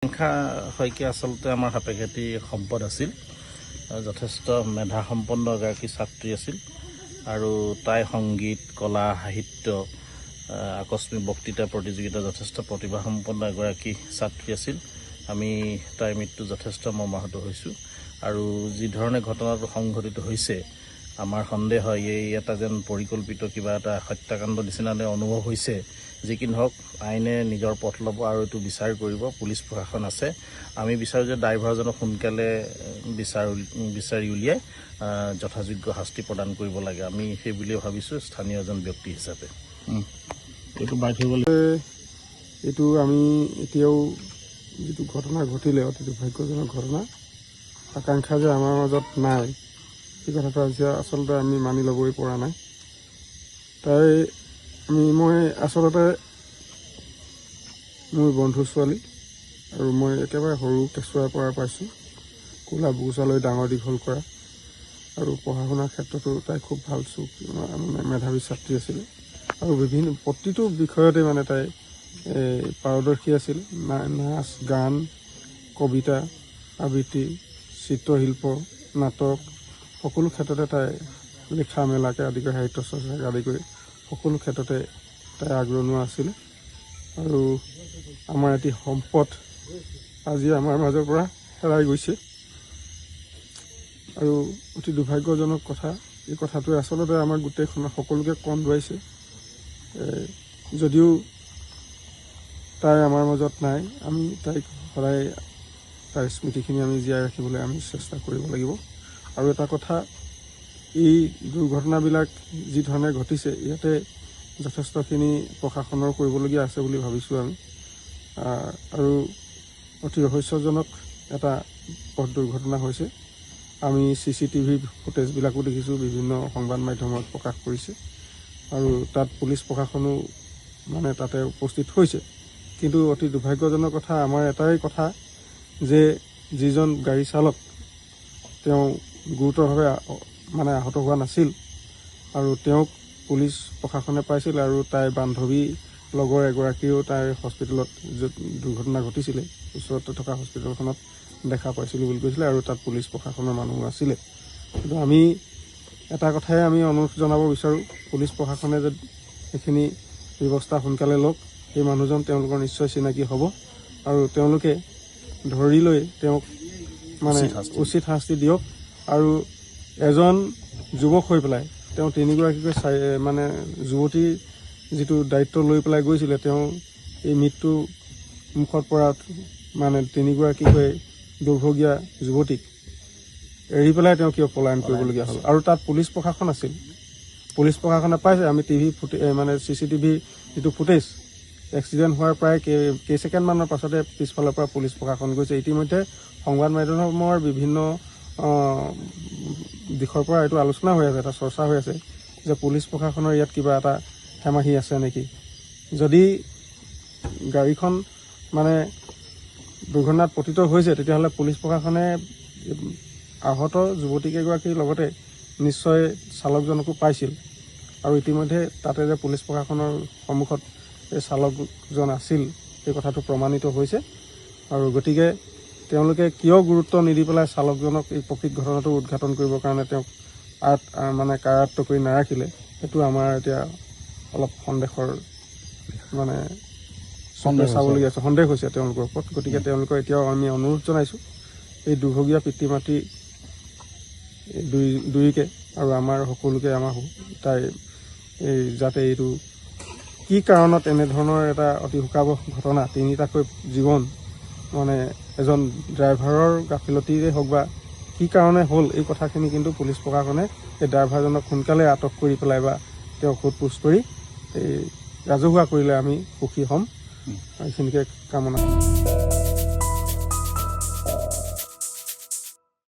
আকাংক্ষা শইকীয়া আচলতে আমাৰ সাপেক্ষাতি সম্পদ আছিল। যথেষ্ট মেধা সম্পন্ন এগৰাকী ছাত্ৰী আছিল আৰু তাই সংগীত, কলা, সাহিত্য, আকস্মিক বক্তৃতা প্ৰতিযোগিতা যথেষ্ট প্ৰতিভা সম্পন্ন এগৰাকী ছাত্ৰী আছিল। আমি তাইৰ মৃত্যু যথেষ্ট মৰ্মাহত হৈছোঁ আৰু যি ধৰণে ঘটনাটো সংঘটিত হৈছে আমাৰ সন্দেহ হয় এই এটা যেন পৰিকল্পিত কিবা এটা হত্যাকাণ্ড নিচিনাকৈ অনুভৱ হৈছে। যি কি নহওক আইনে নিজৰ পথ ল'ব আৰু এইটো বিচাৰ কৰিব। পুলিচ প্ৰশাসন আছে। আমি বিচাৰোঁ যে ড্ৰাইভাৰজনক সোনকালে বিচাৰি উলিয়াই যথাযোগ্য শাস্তি প্ৰদান কৰিব লাগে। আমি সেই বুলিয়ে ভাবিছোঁ স্থানীয় এজন ব্যক্তি হিচাপে। এইটো আমি এতিয়াও যিটো ঘটনা ঘটিলে অতি দুৰ্ভাগ্যজনক ঘটনা, আকাংক্ষা যে আমাৰ মাজত নাই এই কথাটো আজি আচলতে আমি মানি ল'বই পৰা নাই। মই আচলতে মোৰ বন্ধু ছোৱালী আৰু মই একেবাৰে সৰু কেঁচুৱাৰ পৰা পাইছোঁ কোলা বুকুচালৈ ডাঙৰ দীঘল কৰা আৰু পঢ়া শুনাৰ ক্ষেত্ৰতো তাই খুব ভাল মেধাৱী ছাত্ৰী আছিলে আৰু প্ৰতিটো বিষয়তে তাই পাৰদৰ্শী আছিল। নাচ, গান, কবিতা, আবৃত্তি, চিত্ৰশিল্প, নাটক সকলো ক্ষেত্ৰতে তাই লিখা মেলাকে আদি কৰি সাহিত্য চৰ্চাকে আদি কৰি সকলো ক্ষেত্ৰতে তাই আগৰণুৱা আছিলে আৰু আমাৰ এটি সম্পদ আজি আমাৰ মাজৰ পৰা হেৰাই গৈছে আৰু অতি দুৰ্ভাগ্যজনক কথা। এই কথাটোৱে আচলতে আমাৰ গোটেইখন সকলোকে কন্দুৱাইছে। যদিও তাই আমাৰ মাজত নাই, আমি তাইক সদায় তাইৰ স্মৃতিখিনি আমি জীয়াই ৰাখিবলৈ আমি চেষ্টা কৰিব লাগিব। আৰু এটা কথা, এই দুৰ্ঘটনাবিলাক যি ধৰণে ঘটিছে ইয়াতে যথেষ্টখিনি প্ৰশাসনৰ কৰিবলগীয়া আছে বুলি ভাবিছোঁ আমি। আৰু অতি ৰহস্যজনক এটা পথ দুৰ্ঘটনা হৈছে। আমি CCTV ফুটেজবিলাকো দেখিছোঁ, বিভিন্ন সংবাদ মাধ্যমত প্ৰকাশ কৰিছে আৰু তাত পুলিচ প্ৰশাসনো তাতে উপস্থিত হৈছে। কিন্তু অতি দুৰ্ভাগ্যজনক কথা, আমাৰ এটাই কথা যে যিজন গাড়ী চালক তেওঁ গুৰুতৰভাৱে আহত হোৱা নাছিল আৰু তেওঁক পুলিচ প্ৰশাসনে পাইছিল আৰু তাইৰ বান্ধৱী লগৰ এগৰাকীও তাইৰ হস্পিটেলত য'ত দুৰ্ঘটনা ঘটিছিলে ওচৰতে থকা হস্পিটেলখনত দেখা পাইছিলোঁ বুলি কৈছিলে আৰু তাত পুলিচ প্ৰশাসনৰ মানুহ আছিলে। কিন্তু আমি এটা কথাই আমি অনুৰোধ জনাব বিচাৰোঁ, পুলিচ প্ৰশাসনে যে সেইখিনি ব্যৱস্থা সোনকালে লওক। সেই মানুহজন তেওঁলোকৰ নিশ্চয় চিনাকি হ'ব আৰু তেওঁলোকে ধৰি লৈ তেওঁক উচিত শাস্তি দিয়ক আৰু এজন যুৱক হৈ পেলাই তেওঁ তিনিগৰাকীকৈ যুৱতীৰ যিটো দায়িত্ব লৈ পেলাই গৈছিলে, তেওঁ এই মৃত্যু মুখত পৰা তিনিগৰাকীকৈ দুৰ্ভগীয়া যুৱতীক এৰি পেলাই তেওঁ কিয় পলায়ন কৰিবলগীয়া হ'ল। আৰু তাত পুলিচ প্ৰশাসন আছিল, পুলিচ প্ৰশাসনে পাইছে। আমি CCTV যিটো ফুটেজ, এক্সিডেণ্ট হোৱাৰ প্ৰায় কেইছেকেণ্ডমানৰ পাছতে পিছফালৰ পৰা পুলিচ প্ৰশাসন গৈছে। ইতিমধ্যে সংবাদ মাধ্যমৰ বিভিন্ন দিশৰ পৰা এইটো আলোচনা হৈ আছে, এটা চৰ্চা হৈ আছে যে পুলিচ প্ৰশাসনৰ ইয়াত কিবা এটা হেমাহি আছে নেকি। যদি গাড়ীখন দুৰ্ঘটনাত পতিত হৈছে তেতিয়াহ'লে পুলিচ প্ৰশাসনে আহত যুৱতীকেইগৰাকীৰ লগতে নিশ্চয় চালকজনকো পাইছিল আৰু ইতিমধ্যে তাতে যে পুলিচ প্ৰশাসনৰ সন্মুখত এই চালকজন আছিল সেই কথাটো প্ৰমাণিত হৈছে আৰু গতিকে তেওঁলোকে কিয় গুৰুত্ব নিদি পেলাই চালকজনক এই প্ৰকৃত ঘটনাটো উদঘাটন কৰিবৰ কাৰণে তেওঁক কাৰায়ত্ব কৰি নাৰাখিলে, সেইটো আমাৰ এতিয়া অলপ সন্দেহৰ চাবলগীয়া আছে, সন্দেহ হৈছে তেওঁলোকৰ ওপৰত। গতিকে তেওঁলোকৰ এতিয়াও আমি অনুৰোধ জনাইছোঁ এই দুৰ্ভগীয়া পিতৃ মাতৃ দুয়োকে আৰু আমাৰ সকলোকে তাই যাতে এইটো কি কাৰণত এনেধৰণৰ এটা অতি শোকাবহ ঘটনা, তিনিটাকৈ জীৱন এজন ড্ৰাইভাৰৰ গাফিলতিৰে হওক বা কি কাৰণে হ'ল এই কথাখিনি কিন্তু পুলিচ প্ৰশাসনে এই ড্ৰাইভাৰজনক সোনকালে আটক কৰি পেলাই বা তেওঁক সোধ-পোছ কৰি এই ৰাজহুৱা কৰিলে আমি সুখী হ'ম। এইখিনিকে কামনা